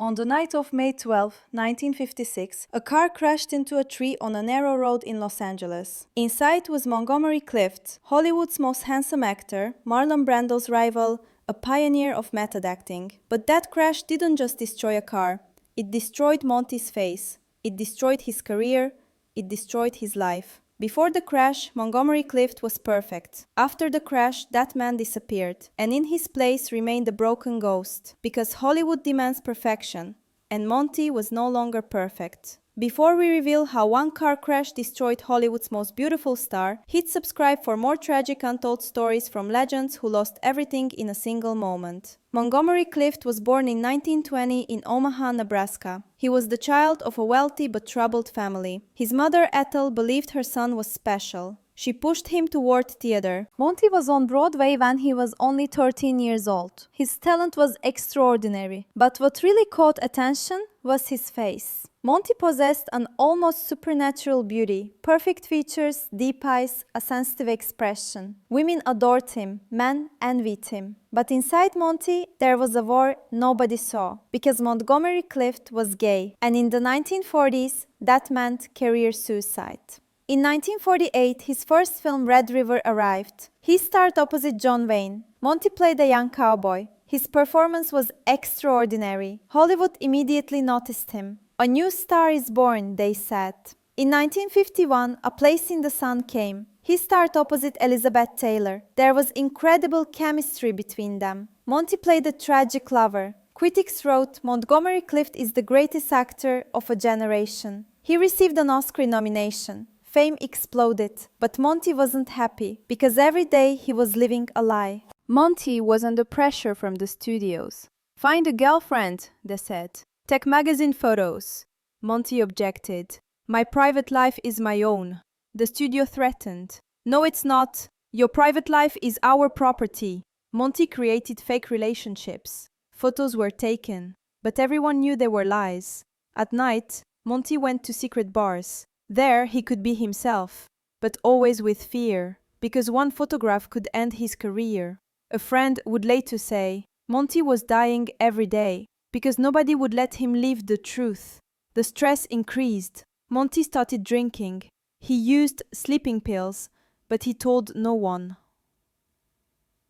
On the night of May 12, 1956, a car crashed into a tree on a narrow road in Los Angeles. Inside was Montgomery Clift, Hollywood's most handsome actor, Marlon Brando's rival, a pioneer of method acting. But that crash didn't just destroy a car. It destroyed Monty's face. It destroyed his career. It destroyed his life. Before the crash, Montgomery Clift was perfect. After the crash, that man disappeared, and in his place remained a broken ghost, because Hollywood demands perfection, and Monty was no longer perfect. Before we reveal how one car crash destroyed Hollywood's most beautiful star, hit subscribe for more tragic untold stories from legends who lost everything in a single moment. Montgomery Clift was born in 1920 in Omaha, Nebraska. He was the child of a wealthy but troubled family. His mother, Ethel, believed her son was special. She pushed him toward theater. Monty was on Broadway when he was only 13 years old. His talent was extraordinary, but what really caught attention was his face. Monty possessed an almost supernatural beauty, perfect features, deep eyes, a sensitive expression. Women adored him, men envied him. But inside Monty, there was a war nobody saw, because Montgomery Clift was gay, and in the 1940s, that meant career suicide. In 1948, his first film Red River arrived. He starred opposite John Wayne. Monty played a young cowboy. His performance was extraordinary. Hollywood immediately noticed him. A new star is born, they said. In 1951, A Place in the Sun came. He starred opposite Elizabeth Taylor. There was incredible chemistry between them. Monty played a tragic lover. Critics wrote, Montgomery Clift is the greatest actor of a generation. He received an Oscar nomination. Fame exploded, but Monty wasn't happy, because every day he was living a lie. Monty was under pressure from the studios. Find a girlfriend, they said. Take magazine photos. Monty objected. My private life is my own. The studio threatened. No, it's not. Your private life is our property. Monty created fake relationships. Photos were taken, but everyone knew they were lies. At night, Monty went to secret bars. There he could be himself, but always with fear, because one photograph could end his career. A friend would later say, Monty was dying every day, because nobody would let him live the truth. The stress increased. Monty started drinking. He used sleeping pills, but he told no one.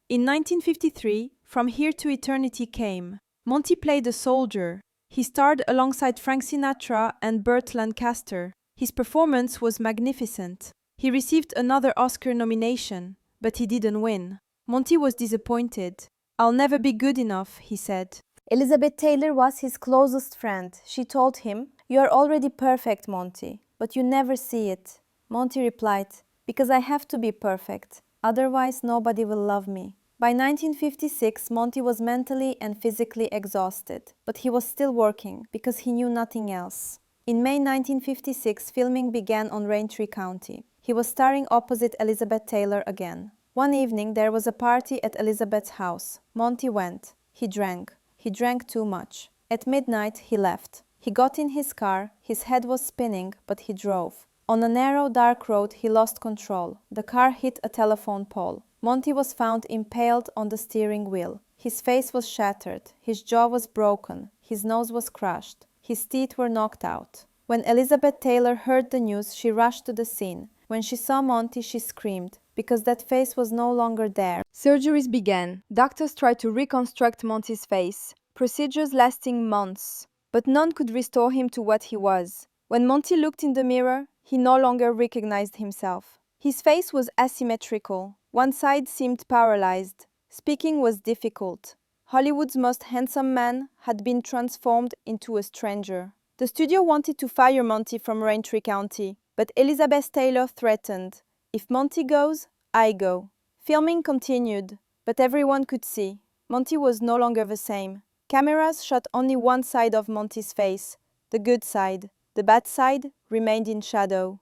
In 1953, From Here to Eternity came. Monty played a soldier. He starred alongside Frank Sinatra and Burt Lancaster. His performance was magnificent. He received another Oscar nomination, but he didn't win. Monty was disappointed. I'll never be good enough, he said. Elizabeth Taylor was his closest friend. She told him, You are already perfect, Monty, but you never see it. Monty replied, Because I have to be perfect. Otherwise, nobody will love me. By 1956, Monty was mentally and physically exhausted, but he was still working because he knew nothing else. In May 1956, filming began on Raintree County. He was starring opposite Elizabeth Taylor again. One evening, there was a party at Elizabeth's house. Monty went. He drank. He drank too much. At midnight, he left. He got in his car. His head was spinning, but he drove. On a narrow, dark road, he lost control. The car hit a telephone pole. Monty was found impaled on the steering wheel. His face was shattered. His jaw was broken. His nose was crushed. His teeth were knocked out. When Elizabeth Taylor heard the news, she rushed to the scene. When she saw Monty, she screamed, because that face was no longer there. Surgeries began. Doctors tried to reconstruct Monty's face, procedures lasting months, but none could restore him to what he was. When Monty looked in the mirror, he no longer recognized himself. His face was asymmetrical. One side seemed paralyzed. Speaking was difficult. Hollywood's most handsome man had been transformed into a stranger. The studio wanted to fire Monty from Raintree County, but Elizabeth Taylor threatened, If Monty goes, I go. Filming continued, but everyone could see. Monty was no longer the same. Cameras shot only one side of Monty's face, the good side. The bad side remained in shadow.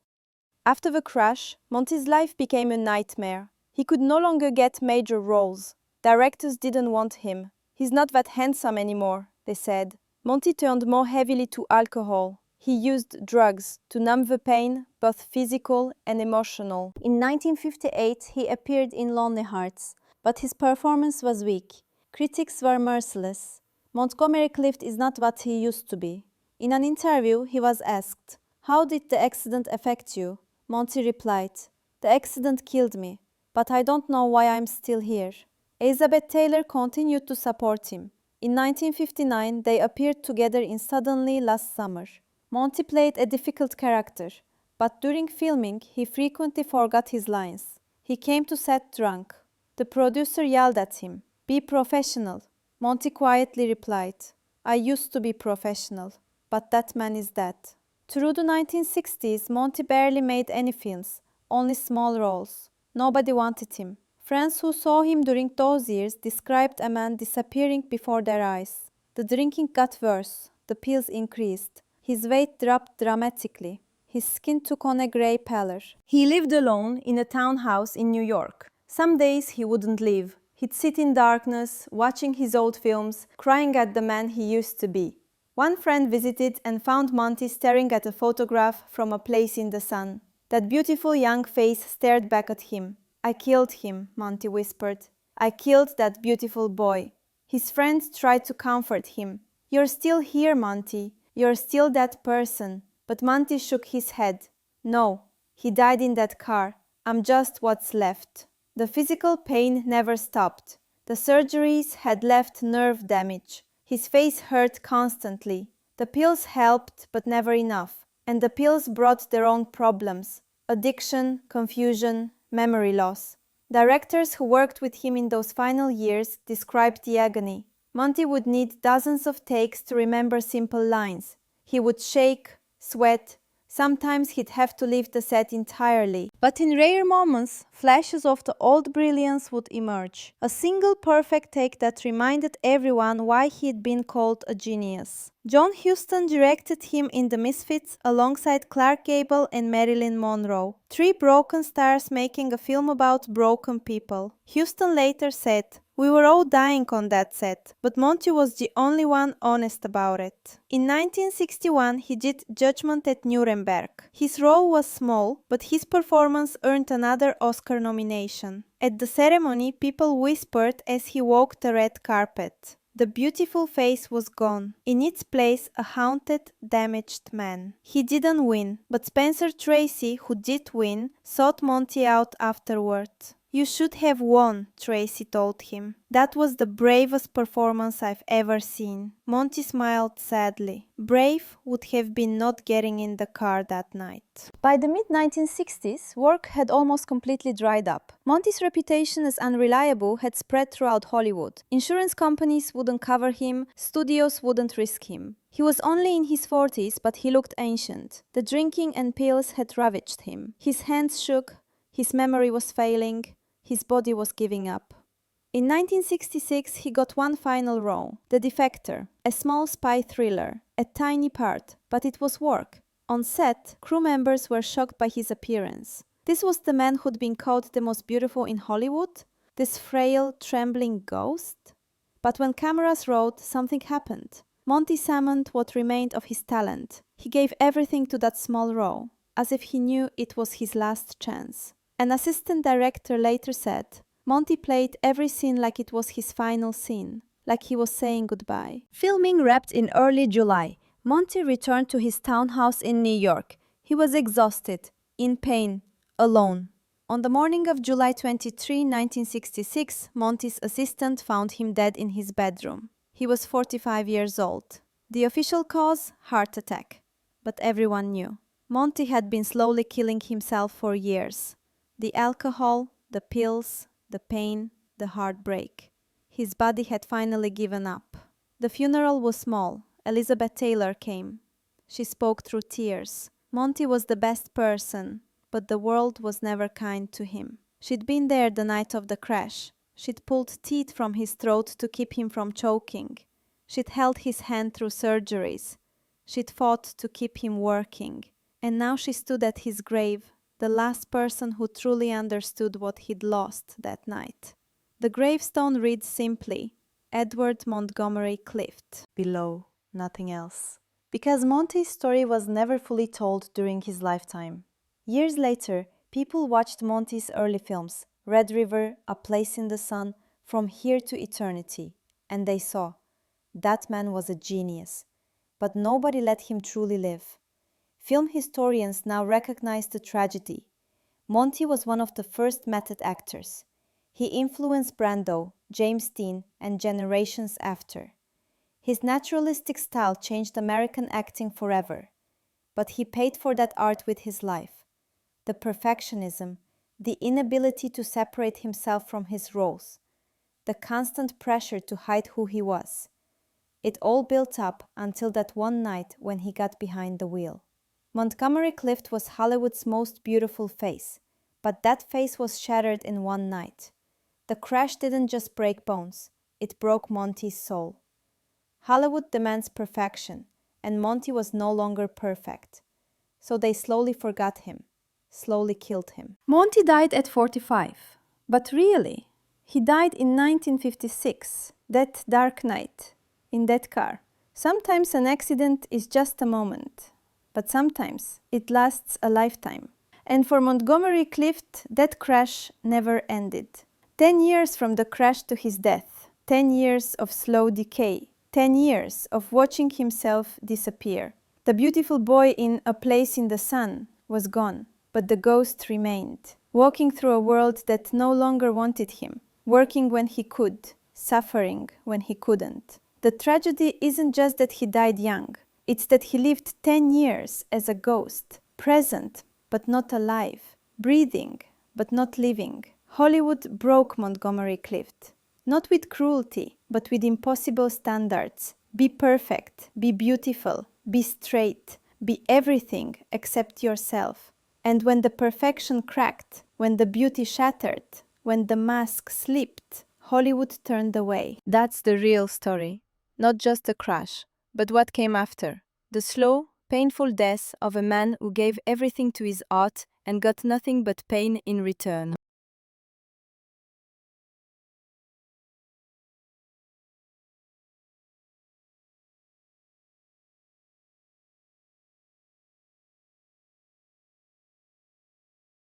After the crash, Monty's life became a nightmare. He could no longer get major roles. Directors didn't want him. He's not that handsome anymore, they said. Monty turned more heavily to alcohol. He used drugs to numb the pain, both physical and emotional. In 1958, he appeared in Lonely Hearts, but his performance was weak. Critics were merciless. Montgomery Clift is not what he used to be. In an interview, he was asked, "How did the accident affect you?" Monty replied, "The accident killed me, but I don't know why I'm still here." Elizabeth Taylor continued to support him. In 1959, they appeared together in Suddenly Last Summer. Monty played a difficult character, but during filming, he frequently forgot his lines. He came to set drunk. The producer yelled at him, "Be professional." Monty quietly replied, "I used to be professional, but that man is dead." Through the 1960s, Monty barely made any films, only small roles. Nobody wanted him. Friends who saw him during those years described a man disappearing before their eyes. The drinking got worse, the pills increased. His weight dropped dramatically. His skin took on a gray pallor. He lived alone in a townhouse in New York. Some days he wouldn't leave. He'd sit in darkness, watching his old films, crying at the man he used to be. One friend visited and found Monty staring at a photograph from a place in the sun. That beautiful young face stared back at him. "I killed him," Monty whispered. "I killed that beautiful boy." His friends tried to comfort him. "You're still here, Monty. You're still that person." But Monty shook his head. "No, he died in that car. I'm just what's left." The physical pain never stopped. The surgeries had left nerve damage. His face hurt constantly. The pills helped, but never enough. And the pills brought their own problems: addiction, confusion, memory loss. Directors who worked with him in those final years described the agony. Monty would need dozens of takes to remember simple lines. He would shake, sweat. Sometimes he'd have to leave the set entirely. But in rare moments, flashes of the old brilliance would emerge. A single perfect take that reminded everyone why he'd been called a genius. John Huston directed him in The Misfits alongside Clark Gable and Marilyn Monroe. Three broken stars making a film about broken people. Huston later said, "We were all dying on that set, but Monty was the only one honest about it." In 1961, he did Judgment at Nuremberg. His role was small, but his performance earned another Oscar nomination. At the ceremony, people whispered as he walked the red carpet. The beautiful face was gone. In its place, a haunted, damaged man. He didn't win, but Spencer Tracy, who did win, sought Monty out afterward. "You should have won," Tracy told him. "That was the bravest performance I've ever seen." Monty smiled sadly. Brave would have been not getting in the car that night. By the mid-1960s, work had almost completely dried up. Monty's reputation as unreliable had spread throughout Hollywood. Insurance companies wouldn't cover him, studios wouldn't risk him. He was only in his 40s, but he looked ancient. The drinking and pills had ravaged him. His hands shook, his memory was failing. His body was giving up. In 1966, he got one final role, The Defector, a small spy thriller, a tiny part, but it was work. On set, crew members were shocked by his appearance. This was the man who'd been called the most beautiful in Hollywood, this frail, trembling ghost. But when cameras rolled, something happened. Monty summoned what remained of his talent. He gave everything to that small role, as if he knew it was his last chance. An assistant director later said, "Monty played every scene like it was his final scene, like he was saying goodbye." Filming wrapped in early July. Monty returned to his townhouse in New York. He was exhausted, in pain, alone. On the morning of July 23, 1966, Monty's assistant found him dead in his bedroom. He was 45 years old. The official cause? Heart attack. But everyone knew. Monty had been slowly killing himself for years. The alcohol, the pills, the pain, the heartbreak. His body had finally given up. The funeral was small. Elizabeth Taylor came. She spoke through tears. Monty was the best person, but the world was never kind to him. She'd been there the night of the crash. She'd pulled teeth from his throat to keep him from choking. She'd held his hand through surgeries. She'd fought to keep him working. And now she stood at his grave, the last person who truly understood what he'd lost that night. The gravestone reads simply, Edward Montgomery Clift. Below, nothing else. Because Monty's story was never fully told during his lifetime. Years later, people watched Monty's early films, Red River, A Place in the Sun, From Here to Eternity, and they saw, That man was a genius, but nobody let him truly live. Film historians now recognize the tragedy. Monty was one of the first method actors. He influenced Brando, James Dean, and generations after. His naturalistic style changed American acting forever, but he paid for that art with his life. The perfectionism, the inability to separate himself from his roles, the constant pressure to hide who he was. It all built up until that one night when he got behind the wheel. Montgomery Clift was Hollywood's most beautiful face, but that face was shattered in one night. The crash didn't just break bones, it broke Monty's soul. Hollywood demands perfection, and Monty was no longer perfect. So they slowly forgot him, slowly killed him. Monty died at 45, but really, he died in 1956, that dark night, in that car. Sometimes an accident is just a moment, but sometimes it lasts a lifetime. And for Montgomery Clift, that crash never ended. 10 years from the crash to his death, 10 years of slow decay, 10 years of watching himself disappear. The beautiful boy in A Place in the Sun was gone, but the ghost remained, walking through a world that no longer wanted him, working when he could, suffering when he couldn't. The tragedy isn't just that he died young, it's that he lived 10 years as a ghost, present but not alive, breathing but not living. Hollywood broke Montgomery Clift, not with cruelty, but with impossible standards. Be perfect, be beautiful, be straight, be everything except yourself. And when the perfection cracked, when the beauty shattered, when the mask slipped, Hollywood turned away. That's the real story. Not just the crash, but what came after. The slow, painful death of a man who gave everything to his art and got nothing but pain in return.